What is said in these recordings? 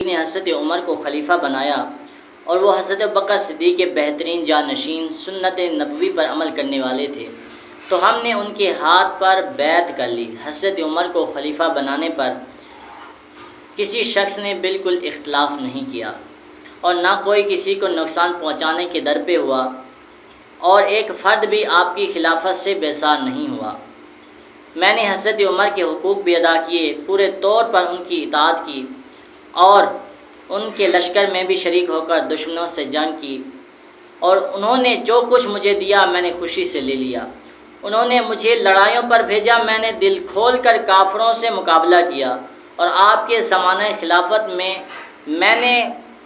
نے حضرت عمر کو خلیفہ بنایا اور وہ حضرت ابوبکر صدیق کے بہترین جانشین سنت نبوی پر عمل کرنے والے تھے، تو ہم نے ان کے ہاتھ پر بیعت کر لی۔ حضرت عمر کو خلیفہ بنانے پر کسی شخص نے بالکل اختلاف نہیں کیا اور نہ کوئی کسی کو نقصان پہنچانے کے در پہ ہوا، اور ایک فرد بھی آپ کی خلافت سے بیزار نہیں ہوا۔ میں نے حضرت عمر کے حقوق بھی ادا کیے، پورے طور پر ان کی اطاعت کی اور ان کے لشکر میں بھی شریک ہو کر دشمنوں سے جنگ کی، اور انہوں نے جو کچھ مجھے دیا میں نے خوشی سے لے لیا۔ انہوں نے مجھے لڑائیوں پر بھیجا، میں نے دل کھول کر کافروں سے مقابلہ کیا، اور آپ کے زمانہ خلافت میں نے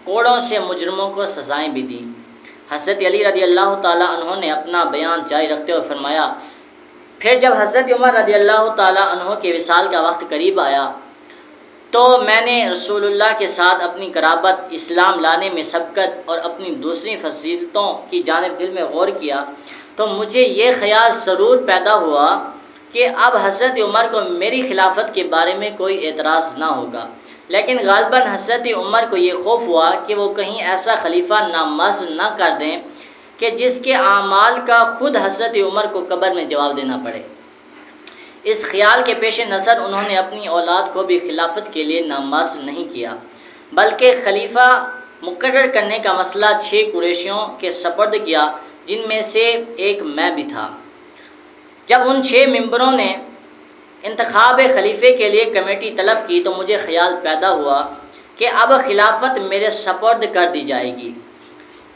کوڑوں سے مجرموں کو سزائیں بھی دیں۔ حضرت علی رضی اللہ تعالیٰ عنہ نے اپنا بیان جاری رکھتے ہوئے فرمایا، پھر جب حضرت عمر رضی اللہ تعالیٰ عنہ کے وصال کا وقت قریب آیا تو میں نے رسول اللہ کے ساتھ اپنی قرابت، اسلام لانے میں سبقت اور اپنی دوسری فضیلتوں کی جانب دل میں غور کیا، تو مجھے یہ خیال ضرور پیدا ہوا کہ اب حضرت عمر کو میری خلافت کے بارے میں کوئی اعتراض نہ ہوگا، لیکن غالباً حضرت عمر کو یہ خوف ہوا کہ وہ کہیں ایسا خلیفہ نامزد نہ کر دیں کہ جس کے اعمال کا خود حضرت عمر کو قبر میں جواب دینا پڑے۔ اس خیال کے پیش نظر انہوں نے اپنی اولاد کو بھی خلافت کے لیے نامزد نہیں کیا، بلکہ خلیفہ مقرر کرنے کا مسئلہ 6 قریشیوں کے سپرد کیا، جن میں سے ایک میں بھی تھا۔ جب ان 6 ممبروں نے انتخاب خلیفے کے لیے کمیٹی طلب کی تو مجھے خیال پیدا ہوا کہ اب خلافت میرے سپرد کر دی جائے گی۔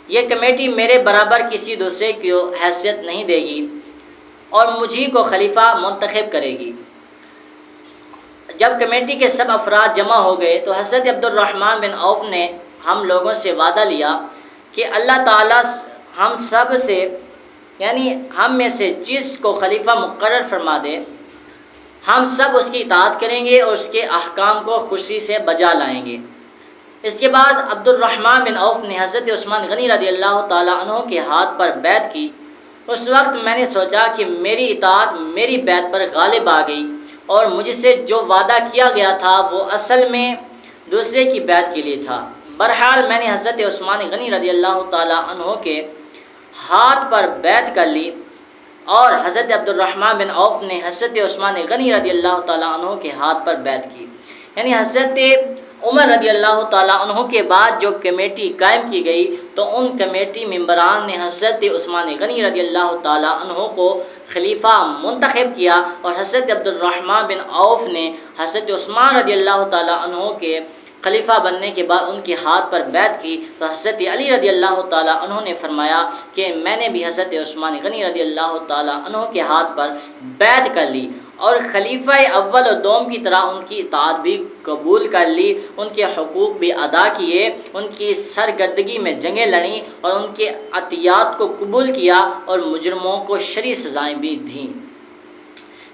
یہ کمیٹی میرے برابر کسی دوسرے کو حیثیت نہیں دے گی اور مجھی کو خلیفہ منتخب کرے گی۔ جب کمیٹی کے سب افراد جمع ہو گئے تو حضرت عبد الرحمن بن عوف نے ہم لوگوں سے وعدہ لیا کہ اللہ تعالیٰ ہم سب سے، یعنی ہم میں سے جس کو خلیفہ مقرر فرما دے، ہم سب اس کی اطاعت کریں گے اور اس کے احکام کو خوشی سے بجا لائیں گے۔ اس کے بعد عبد الرحمن بن عوف نے حضرت عثمان غنی رضی اللہ تعالیٰ عنہ کے ہاتھ پر بیعت کی۔ اس وقت میں نے سوچا کہ میری اطاعت میری بیعت پر غالب آ گئی، اور مجھ سے جو وعدہ کیا گیا تھا وہ اصل میں دوسرے کی بیعت کے لیے تھا۔ بہرحال میں نے حضرت عثمان غنی رضی اللہ تعالیٰ عنہ کے ہاتھ پر بیعت کر لی، اور حضرت عبد الرحمن بن عوف نے حضرت عثمان غنی رضی اللہ تعالیٰ عنہ کے ہاتھ پر بیعت کی۔ یعنی حضرت عمر رضی اللہ تعالیٰ عنہ کے بعد جو کمیٹی قائم کی گئی تو ان کمیٹی ممبران نے حضرت عثمان غنی رضی اللہ تعالیٰ عنہ کو خلیفہ منتخب کیا، اور حضرت عبد الرحمن بن عوف نے حضرت عثمان رضی اللہ تعالیٰ عنہ کے خلیفہ بننے کے بعد ان کے ہاتھ پر بیعت کی۔ تو حضرت علی رضی اللہ تعالیٰ عنہ نے فرمایا کہ میں نے بھی حضرت عثمان غنی رضی اللہ تعالیٰ عنہ کے ہاتھ پر بیعت کر لی، اور خلیفہ اول و دوم کی طرح ان کی اطاعت بھی قبول کر لی، ان کے حقوق بھی ادا کیے، ان کی سرگردگی میں جنگیں لڑیں اور ان کے عطیات کو قبول کیا، اور مجرموں کو شرعی سزائیں بھی دیں۔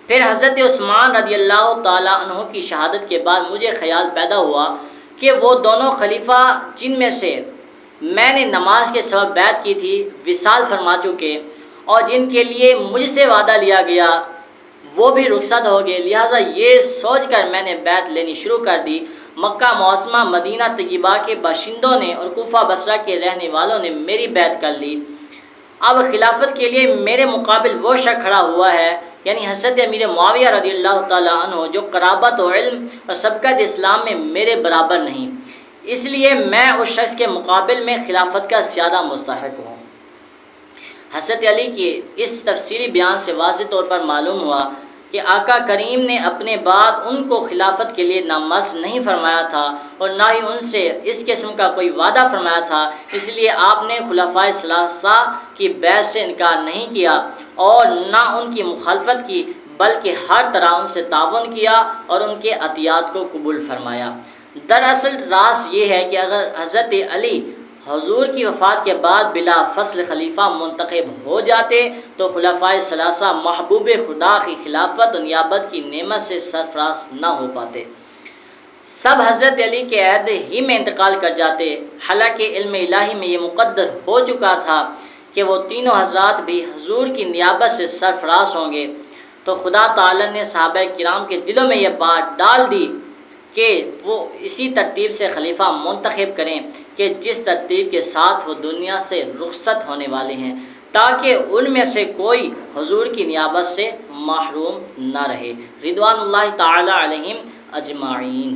پھر حضرت عثمان رضی اللہ تعالیٰ عنہ کی شہادت کے بعد مجھے خیال پیدا ہوا کہ وہ دونوں خلیفہ جن میں سے میں نے نماز کے سبب بیعت کی تھی وصال فرما چکے، اور جن کے لیے مجھ سے وعدہ لیا گیا وہ بھی رخصت ہو گئے، لہٰذا یہ سوچ کر میں نے بیعت لینی شروع کر دی۔ مکہ معظمہ، مدینہ طیبہ کے باشندوں نے اور کوفہ بصرہ کے رہنے والوں نے میری بیعت کر لی۔ اب خلافت کے لیے میرے مقابل وہ شخص کھڑا ہوا ہے، یعنی حضرت امیر معاویہ رضی اللہ تعالیٰ عنہ، جو قرابت و علم اور سبقت اسلام میں میرے برابر نہیں، اس لیے میں اس شخص کے مقابل میں خلافت کا زیادہ مستحق ہوں۔ حضرت علی کے اس تفصیلی بیان سے واضح طور پر معلوم ہوا کہ آقا کریم نے اپنے بعد ان کو خلافت کے لیے نامزد نہیں فرمایا تھا، اور نہ ہی ان سے اس قسم کا کوئی وعدہ فرمایا تھا، اس لیے آپ نے خلفائے ثلاثہ کی بیعت سے انکار نہیں کیا اور نہ ان کی مخالفت کی، بلکہ ہر طرح ان سے تعاون کیا اور ان کے عطیات کو قبول فرمایا۔ دراصل راز یہ ہے کہ اگر حضرت علی حضور کی وفات کے بعد بلا فصل خلیفہ منتخب ہو جاتے تو خلفائے ثلاثہ محبوب خدا کی خلافت و نیابت کی نعمت سے سرفراز نہ ہو پاتے، سب حضرت علی کے عہد ہی میں انتقال کر جاتے۔ حالانکہ علم الہی میں یہ مقدر ہو چکا تھا کہ وہ تینوں حضرات بھی حضور کی نیابت سے سرفراز ہوں گے، تو خدا تعالی نے صحابہ کرام کے دلوں میں یہ بات ڈال دی کہ وہ اسی ترتیب سے خلیفہ منتخب کریں کہ جس ترتیب کے ساتھ وہ دنیا سے رخصت ہونے والے ہیں، تاکہ ان میں سے کوئی حضور کی نیابت سے محروم نہ رہے، رضوان اللہ تعالی علیہم اجمعین۔